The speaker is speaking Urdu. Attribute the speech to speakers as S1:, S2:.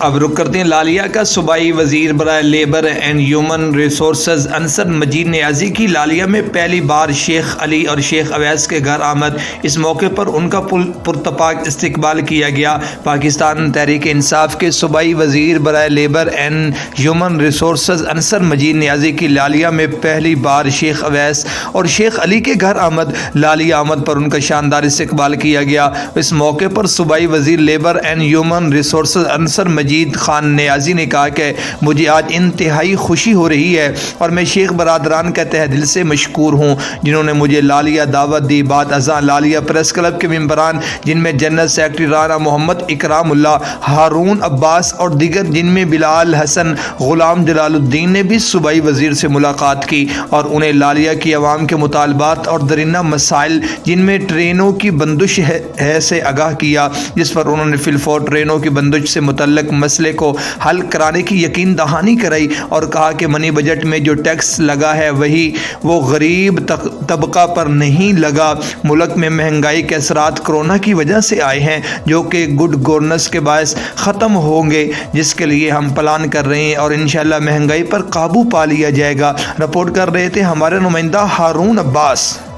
S1: اب رخ کرتے ہیں لالیہ کا۔ صوبائی وزیر برائے labour and human resources Ansar Majeed Niazi کی لالیہ میں پہلی بار شیخ علی اور شیخ اویس کے گھر آمد۔ اس موقع پر ان کا پرتپاک استقبال کیا گیا۔ پاکستان تحریک انصاف کے صوبائی وزیر برائے labour and human resources Ansar Majeed Niazi کی لالیہ میں پہلی بار شیخ اویس اور شیخ علی کے گھر آمد۔ لالیہ آمد پر ان کا شاندار استقبال کیا گیا۔ اس موقع پر صوبائی وزیر labour and human resources Ansar Majeed Khan Niazi نے کہا کہ مجھے آج انتہائی خوشی ہو رہی ہے اور میں شیخ برادران کا تہ دل سے مشکور ہوں جنہوں نے مجھے لالیہ دعوت دی۔ بعد ازاں لالیہ پریس کلب کے ممبران جن میں جنرل سیکرٹری رانا محمد اکرام اللہ، ہارون عباس اور دیگر جن میں بلال حسن، غلام جلال الدین نے بھی صوبائی وزیر سے ملاقات کی اور انہیں لالیہ کی عوام کے مطالبات اور درینہ مسائل جن میں ٹرینوں کی بندش ہے سے آگاہ کیا، جس پر انہوں نے فی الفور ٹرینوں کی بندش سے متعلق مسئلے کو حل کرانے کی یقین دہانی کرائی اور کہا کہ منی بجٹ میں جو ٹیکس لگا ہے وہ غریب طبقہ پر نہیں لگا۔ ملک میں مہنگائی کے اثرات کرونا کی وجہ سے آئے ہیں جو کہ گڈ گورننس کے باعث ختم ہوں گے، جس کے لیے ہم پلان کر رہے ہیں اور انشاءاللہ مہنگائی پر قابو پا لیا جائے گا۔ رپورٹ کر رہے تھے ہمارے نمائندہ ہارون عباس۔